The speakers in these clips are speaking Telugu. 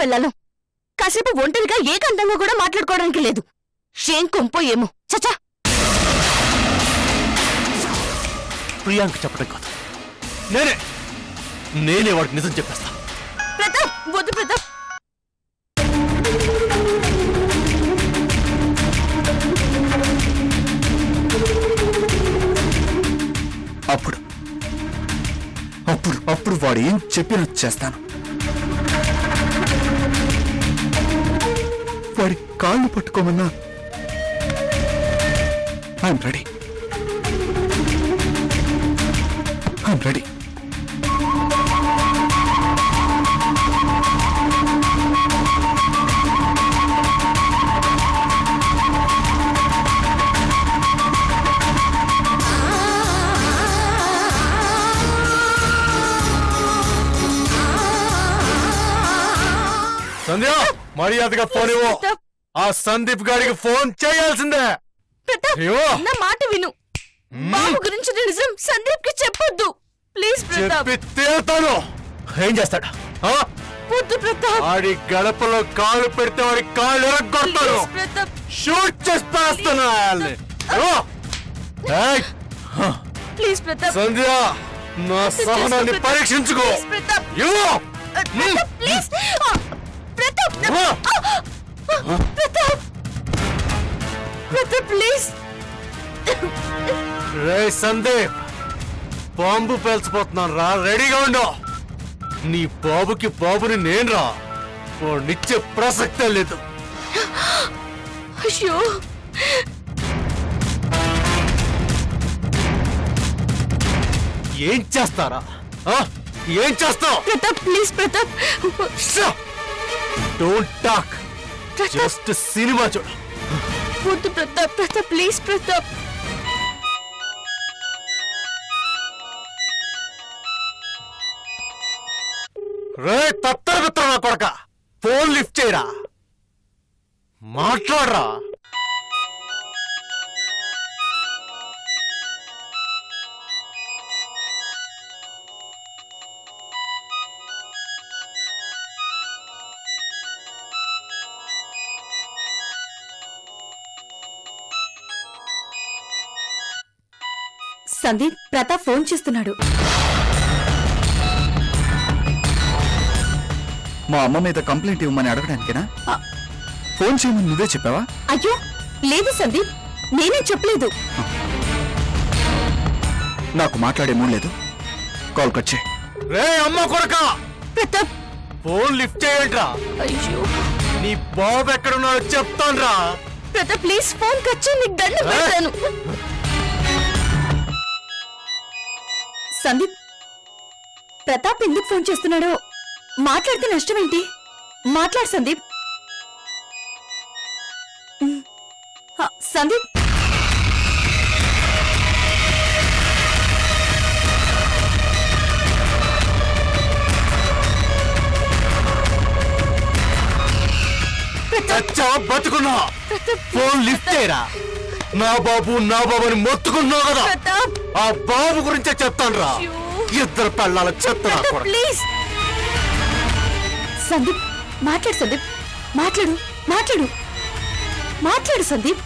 పెళ్ళాలం కాసేపు ఒంటరిగా ఏకాంతంగా కూడా మాట్లాడుకోవడానికి లేదు. ఏం కొంపో ఏమో. చచ్చా ప్రియాంక చెప్పడం కాదు, నేనే వాడికి నిజం చెప్పేస్తా. ప్రతాప్ వద్దు ప్రతాప్. అప్పుడు అప్పుడు అప్పుడు వాడు ఏం చెప్పినట్టు చేస్తాను. వాడి కాళ్ళు పట్టుకోమన్నా ఐఎమ్ రెడీ. సంధ్య మర్యాదగా ఫోన్ ఇవ్వు. ఆ సందీప్ గారికి ఫోన్ చేయాల్సిందే. నా మాట విను. బాబు గురించి నిజం సందీప్ కి చెప్పొద్దు ప్లీజ్. ప్రతాప్ తేతాను. ఏం చేస్తాడు? వద్దు ప్రతాప్. వాడి గడపలో కాలు పెడితే వాడి కాళ్ళు ఎరగొడతాడు. షూట్ చేసి పారేస్తాను. ప్లీజ్ ప్రతాప్. సంధ్య నా సహనాన్ని పరీక్షించుకో. ప్లీజ్ ప్రతాప్. ప్రతాప్ ప్లీజ్. రే సందీప్, బాంబు పేల్చిపోతున్నాను రా, రెడీగా ఉండు. నీ బాబుకి బాబుని నేను రా, నిచ్చే ప్రసక్తే లేదు. అయ్యో ఏం చేస్తారా? ఏం చేస్తావు? Pratap please. Pratap don't talk, just cinema చూడు. వద్దు ప్రతాప్. ప్రతాప్ ప్లీజ్. ప్రతాప్ రే తత్తర నా కొడక, ఫోన్ లిఫ్ట్ చేయరా, మాట్లాడరా. సందీప్ ప్రతాప్ ఫోన్ చేస్తున్నాడు. మా అమ్మ మీద కంప్లైంట్ ఇవ్వమని అడగడానికేనా? ఫోన్ చేయమని నువ్వే చెప్పావా? అయ్యో లేదు సందీప్, నేనే చెప్పలేదు. నాకు మాట్లాడే మూడు లేదు, కాల్ కట్ చేయి. రే అమ్మ కొడక, ప్రతాప్ ఫోన్ లిఫ్ట్ చేయండిరా. అయ్యో నీ బాబు ఎక్కడున్నాడో చెప్తాను రా. ప్రతాప్ ప్లీజ్ ఫోన్ కట్ చేయి, నీకు దండం పెడతాను. సందీప్ ప్రతాప్ ఎందుకు ఫోన్ చేస్తున్నాడో మాట్లాడితే నష్టం ఏంటి? మాట్లాడు సందీప్. సందీప్ బతుకున్నా ఫోన్ లిఫ్ట్ చేయరా. నా బాబు అని మొత్తుకున్నావు కదా, ఆ బాబు గురించే చెప్తాను రా. ఇద్దరు పెళ్ళాల చెప్తా. ప్లీజ్ సందీప్ మాట్లాడు. సందీప్ మాట్లాడు సందీప్.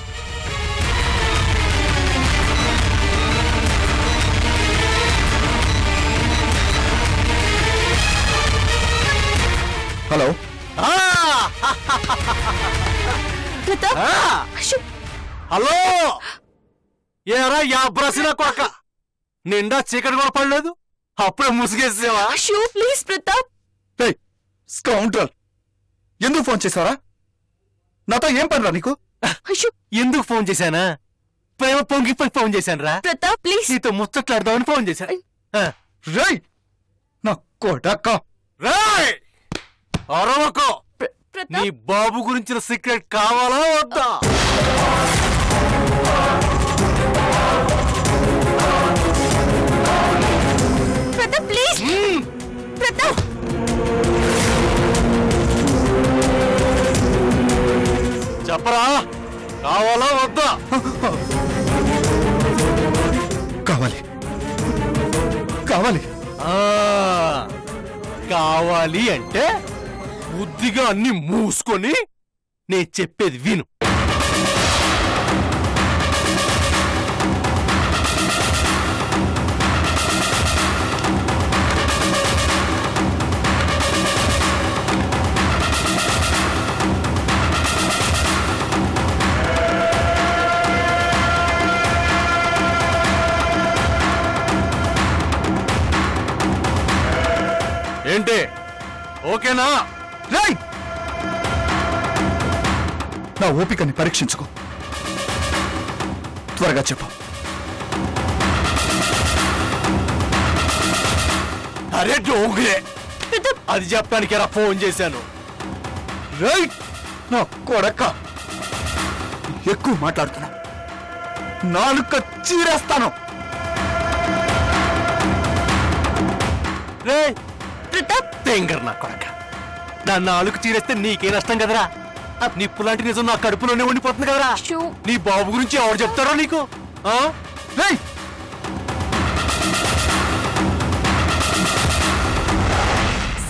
హలో హలో, ఏరా యా బ్రసిన కొడక, నిండా చీకటి కూడా పడలేదు, అప్పుడే ముసుగేసేవా? ప్లీజ్ ప్రతాప్. స్కౌంటర్, ఎందుకు ఫోన్ చేసావరా? నాతో ఏం పనిరా నీకు? ఎందుకు ఫోన్ చేశానా? ప్రేమ పొంగిపోయి ఫోన్ చేశాను రా. ప్రతాప్ ప్లీజ్. నీతో ముచ్చట్లాడదామని ఫోన్ చేశాను. రై నా కొడక, రాయ్ అరవకో. నీ బాబు గురించిన సీక్రెట్ కావాలా వద్దా? ప్రతాప్ ప్లీజ్. ప్రతాప్ చెప్పరా, కావాలా వద్దా? కావాలి కావాలి కావాలి అంటే బుద్ధిగా అన్ని మూసుకొని నేను చెప్పేది విను. ఏంటి ఓకేనా? రేయ్, నా ఓపికని పరీక్షించుకో. త్వరగా చెప్పు. అరే డోంగ్రే, అది చెప్పడానికి ఎలా ఫోన్ చేశాను? రైట్, నా కొడక ఎక్కువ మాట్లాడుతున్నా, నాలుక చీరేస్తాను. రే ప్రతాప్, తెంగర్ నా కొడక, నా నాలుగు చీరేస్తే నీకే నష్టం కదరా? నిప్పు లాంటి నిజం నా కడుపులోనే ఉండిపోతుంది కదరా? నీ బాబు గురించి ఎవరు చెప్తారో నీకు?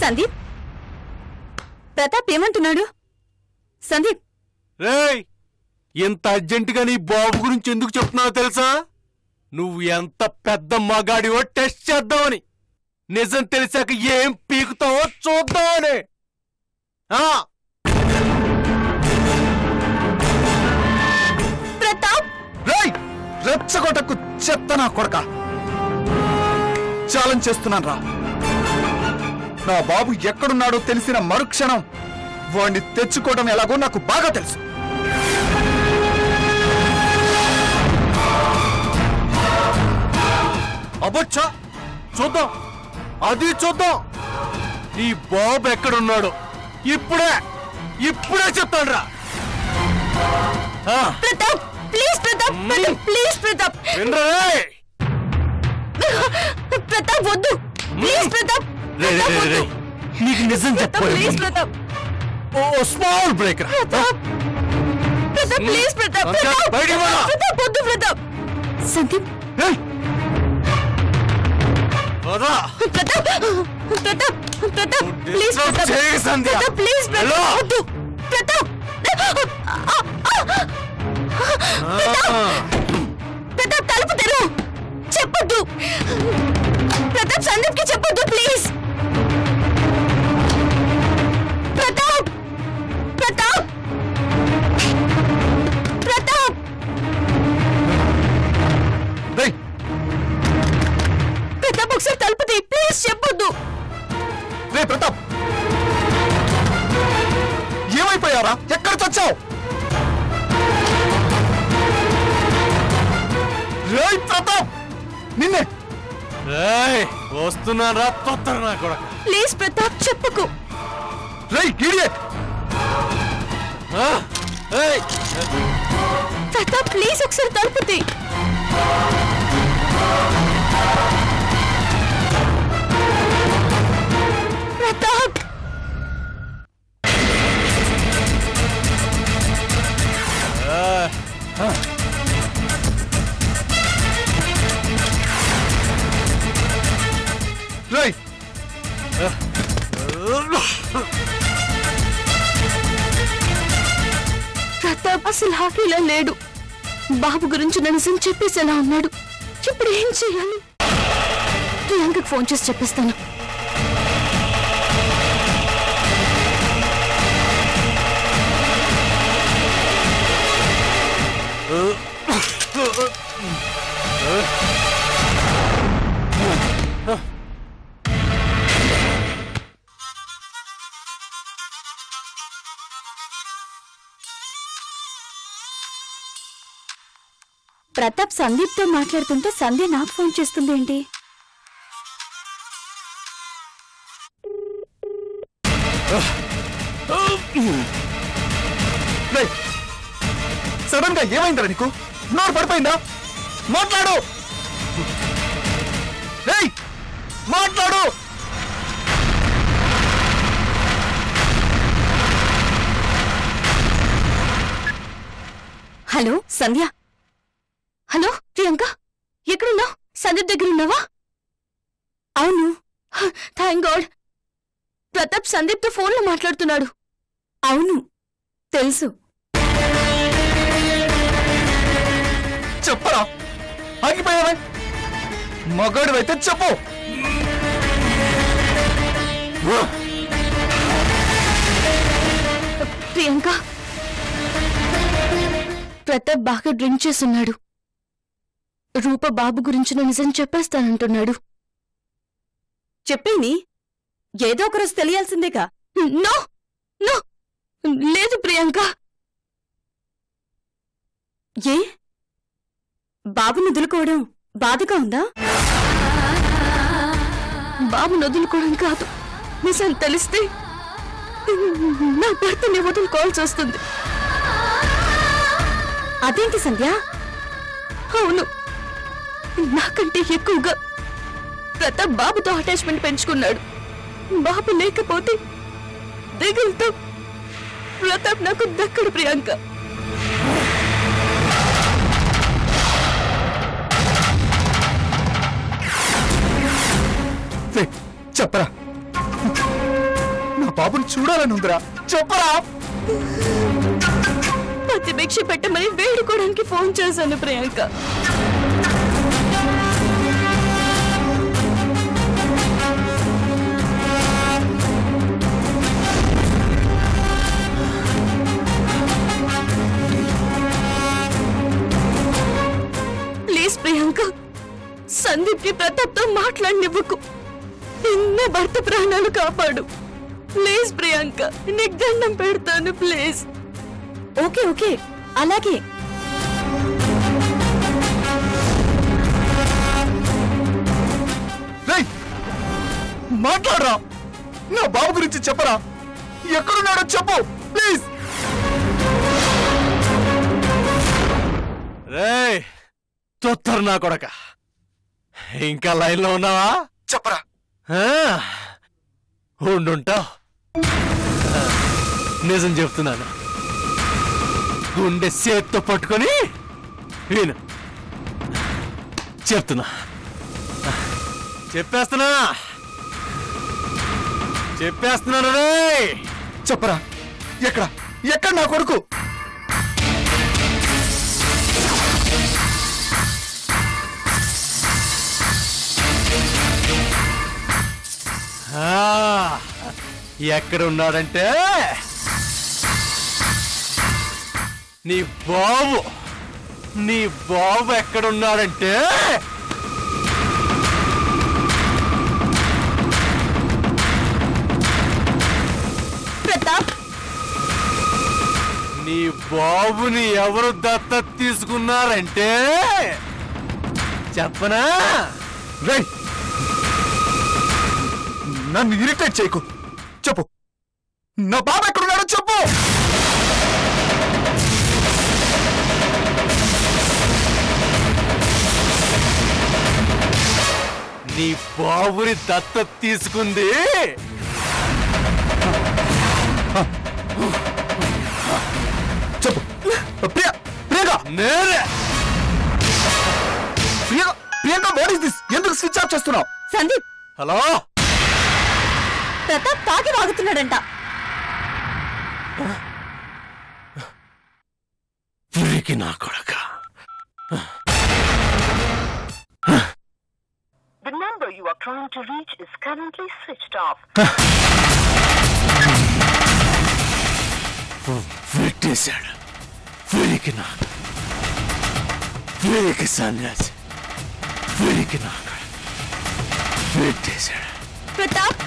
సందీప్, ప్రతాప్ ఏమంటున్నాడు? సందీప్, రేయ్, ఎంత అర్జెంటుగా నీ బాబు గురించి ఎందుకు చెప్తున్నావో తెలుసా? నువ్వు ఎంత పెద్ద మగాడివో టెస్ట్ చేద్దామని. నిజం తెలిసాక ఏం పీకుతావో చూద్దామని. ప్రతాప్, రేయ్, రెచ్చగొట్టకు చెత్త నా కొడక. ఛాలెంజ్ చేస్తున్నాను రా. నా బాబు ఎక్కడున్నాడో తెలిసిన మరుక్షణం వాడిని తెచ్చుకోవడం ఎలాగో నాకు బాగా తెలుసు. అబ్బొచ్చా, చూద్దాం, అది చూద్దాం. నీ బాబు ఎక్కడున్నాడు ఇప్పుడే చెప్తాను రా. ప్రతాప్ ప్లీజ్, ప్రతాప్, ప్లీజ్ ప్రతాప్, ప్రతాప్ వద్దు, ప్లీజ్ ప్రతాప్, నీకు నిజం చెప్పు. ప్లీజ్ ప్రతాప్, ఓ స్మాల్ బ్రేక్ రా. ప్రతాప్, ప్లీజ్ ప్రతాప్, ప్రతాప్ వద్దు ప్రతాప్. సందీప్, ప్రతాప్, ప్లీజ్ ప్రతాప్, ప్లీజ్ ప్రతాప్ వద్దు. ప్రతాప్, ప్రతాప్ తలుపు తెరు, చెప్పొద్దు. ప్రతాప్, సందీప్ కి చెప్పొద్దు ప్లీజ్. ప్రతాప్, ప్రతాప్, ప్రతాప్, ప్రతాప్ ఒకసారి తలుపు తీ ప్లీజ్, చెప్పొద్దు. రే ప్రతాప్, ఏమైపోయారా? ఎక్కడ చచ్చావు? రే ప్రతాప్, నిన్నే. వస్తున్నారా తొత్తర నా కొడక. ప్లీజ్ ప్రతాప్ చెప్పకు. రే ఇడియట్. ప్రతాప్ ప్లీజ్ ఒకసారి తలుపు తీ. ప్రతాప్, రేయ్, ప్రతాప్ అసలు హాకీలో లేడు. బాబు గురించి నిజం చెప్పేసేలా ఉన్నాడు. ఇప్పుడు ఏం చేయాలి? ప్రియాంకకు ఫోన్ చేసి చెప్పేస్తాను. ప్రతాప్ సందీప్ తో మాట్లాడుతుంటే సంధ్య నాకు ఫోన్ చేస్తుంది ఏంటి? సడన్ గా ఏమైందిరా నీకు? నోరు పడిపోయిందా? మాట్లాడు, మాట్లాడు. హలో సంధ్య. హలో ప్రియాంక, ఎక్కడున్నావు? సందీప్ దగ్గర ఉన్నావా? అవును, థ్యాంక్ గాడ్. ప్రతాప్ సందీప్తో ఫోన్లో మాట్లాడుతున్నాడు. అవును తెలుసు. చెప్పరా, ఆగిపోయావే? మగాడివైతే చెప్పు. ప్రియాంక, ప్రతాప్ బాగా డ్రింక్ చేస్తున్నాడు. రూప బాబు గురించిన నిజం చెప్పేస్తానంటున్నాడు. చెప్పేని ఏదో ఒకరోజు తెలియాల్సిందేగా. నో నో, లేదు ప్రియాంక. ఏ బాబును వదులుకోవడం బాధగా ఉందా? బాబును వదులుకోవడం కాదు, నిజం తెలిస్తే నా భర్తని వదులుకోవాల్సి వస్తుంది. అదేంటి సంధ్య? అవును, నాకంటే ఎక్కువగా ప్రతాప్ బాబుతో అటాచ్మెంట్ పెంచుకున్నాడు. బాబు లేకపోతే దిగులుతో ప్రతాప్ నాకు దక్కడు ప్రియాంక. చెప్పరా, నా బాబుని చూడాలని ఉందిరా, చెప్పరా. ప్రతిభిక్ష పెట్టమని వేడుకోవడానికి ఫోన్ చేశాను ప్రియాంక. ప్లీజ్ ప్రియాంక, సందీప్ కి ప్రతాప్తో మాట్లాడినివ్వకు. నిన్న భర్త ప్రాణాలు కాపాడు. ప్లీజ్ ప్రియాంక, నీకు దండం పెడతాను ప్లీజ్. ఓకే ఓకే అలాగే. మాట్లాడరా, నా బాబు గురించి చెప్పరా, ఎక్కడున్నాడో చెప్పు ప్లీజ్. రేయ్ తొత్తరు నా కొడక, ఇంకా లైన్లో ఉన్నావా? చెప్పరా. ఉండుంటావు. నిజం చెప్తున్నాను, గుండె చేత్తో పట్టుకొని విను. చెప్పేస్తున్నాను రే. చెప్పరా, ఎక్కడ ఎక్కడ నా కొడుకు? ఎక్కడున్నాడంటే నీ బాబు ఎక్కడున్నాడంటే ప్రతాప్, నీ బాబుని ఎవరు దత్తత తీసుకున్నారంటే చెప్పనా? రేయ్, నన్ను ఇరిటేట్ చేయకు. చెప్పు, నా బాబు ఎక్కడున్నాడో చెప్పు. నీ బాబుని దత్తత తీసుకుంది చెప్పు. ప్రియాంక, నేనే. Priyanka, what is this? ఎందుకు స్విచ్ ఆఫ్ చేస్తున్నావు? సందీప్, హలో. ప్రతాప్ తాగి వాగుతున్నాడంట. పురికి నా కొడక. The number you are trying to reach is currently switched off. పెట్టేశాడు. వీరికి సన్యాసి, వీరికి నా పెట్టేశాడు. ప్రతాప్,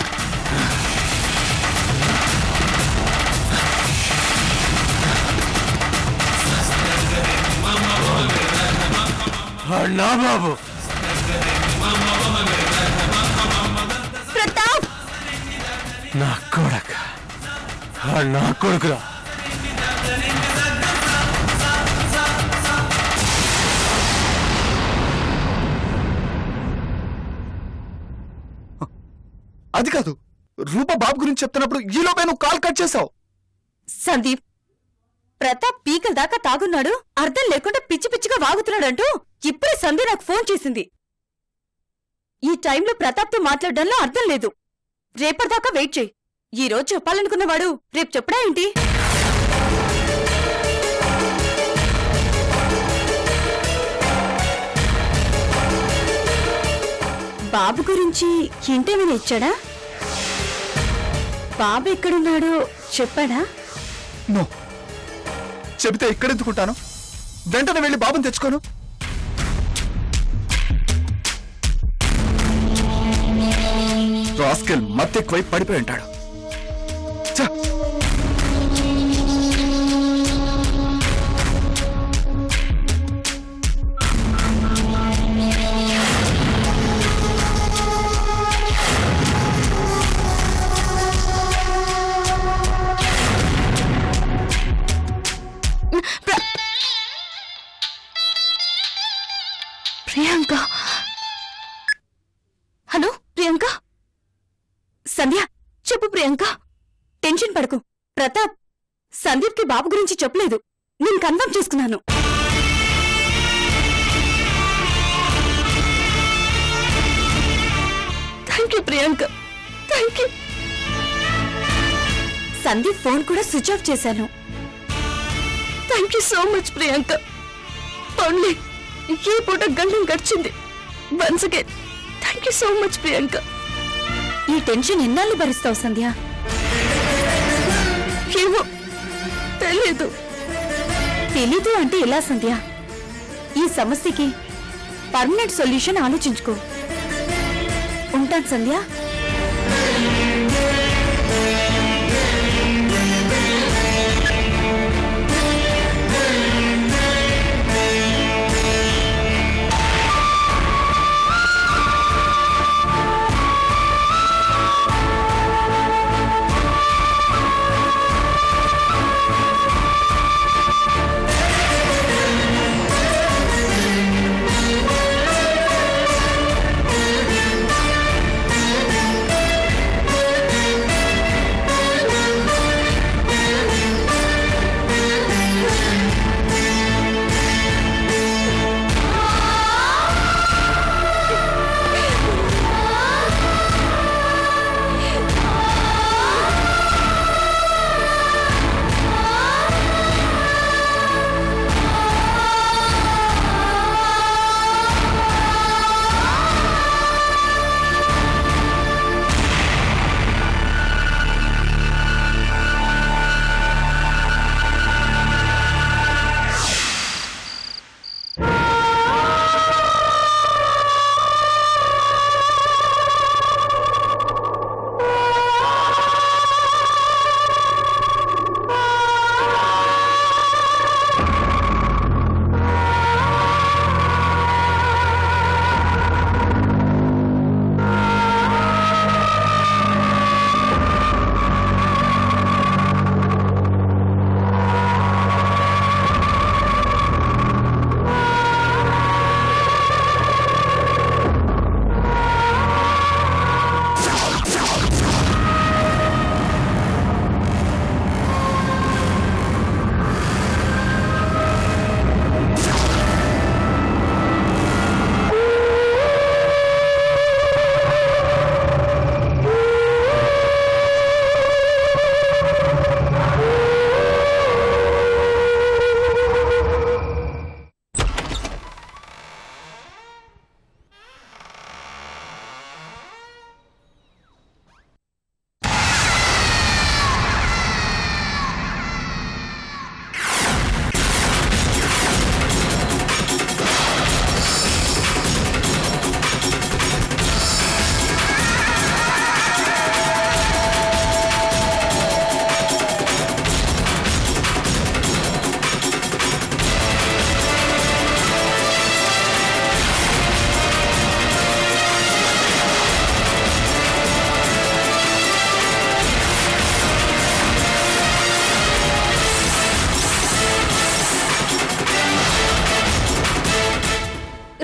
అన్నా బాబు, ప్రతాప్, నా కొడక, నా కొడుకురా. అది కాదు, రూప బాబు గురించి చెప్తున్నప్పుడు ఈలోపే నువ్వు కాల్ కట్ చేసావు. సందీప్, ప్రతాప్ పీకల దాకా తాగున్నాడు, అర్థం లేకుండా పిచ్చి పిచ్చిగా వాగుతున్నాడంటూ ఇప్పుడే సంధ్య నాకు ఫోన్ చేసింది. ఈ టైంలో ప్రతాప్తో మాట్లాడడంలో అర్థం లేదు. రేపటిదాకా వెయిట్ చేయి. ఈ రోజు చెప్పాలనుకున్నవాడు రేపు చెప్పడా ఏంటి? బాబు గురించి ఇంటేమైనా ఇచ్చాడా? బాబు ఎక్కడున్నాడో చెప్పాడా? నో, చెబితే ఇక్కడెందుకుంటాను? వెంటనే వెళ్ళి బాబుని తెచ్చుకోను. రాస్కెల్ మత్తెక్కువై పడిపోయి ఉంటాడు. ప్రియాంక, హలో ప్రియాంక. సంధ్య, చెప్పు ప్రియాంక. టెన్షన్ పడకు. ప్రతాప్ సందీప్ కి బాబు గురించి చెప్పలేదు. నేను కన్ఫర్మ్ చేసుకున్నాను. Thank you Priyanka, thank you. Sandeep phone కూడా స్విచ్ ఆఫ్ చేశాను. Thank you so much Priyanka. Only ఈ పూట గండం గడిచింది. Once again thank you so much Priyanka. ఈ టెన్షన్ ఎన్నాళ్ళు భరిస్తావు సంధ్య? ఏమో తెలీదు. తెలీదు అంటే ఎలా సంధ్య? ఈ సమస్యకి పర్మనెంట్ సొల్యూషన్ ఆలోచించుకో. ఉంటాను సంధ్య.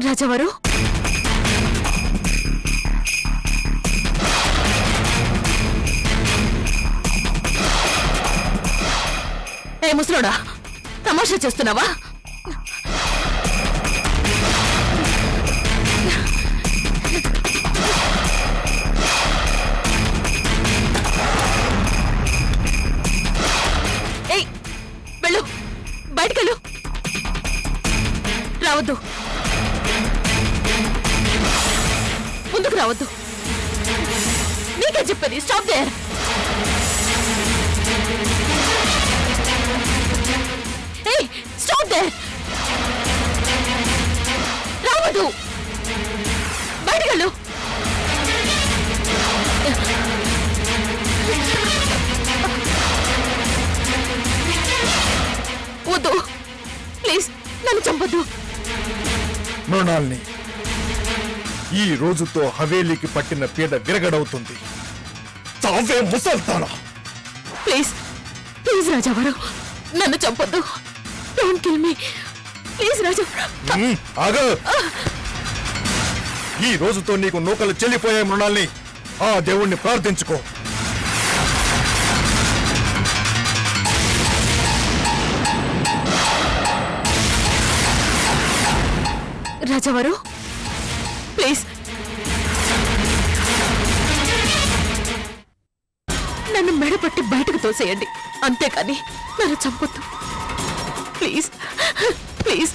రాజావారు, ఏ ముసలోడా, తమాషా చేస్తున్నావా? బయటకెళ్ళు. రావద్దు, ముందుకు రావద్దు. నీకే చెప్పేది. Stop there. Stop there. రావద్దు, బయటకెళ్ళు. వద్దు, ప్లీజ్ నన్ను చంపొద్దు. మృణాల్ని, ఈ రోజుతో హవేలీకి పట్టిన పీడ విరగడవుతుంది. చావే ముసల్తానా. ప్లీజ్ ప్లీజ్ రాజావారు, నన్ను చంపొద్దు. డోంట్ కిల్ మీ ప్లీజ్ రాజావారు. ఆగు. ఈ రోజుతో నీకు నూకలు చెల్లిపోయే మృణాల్ని. ఆ దేవుణ్ణి ప్రార్థించుకో. రాజావారు ప్లీజ్ నన్ను మెడపట్టి బయటకు తోసేయండి, అంతేకాని నన్ను చంపొద్దు. Please please.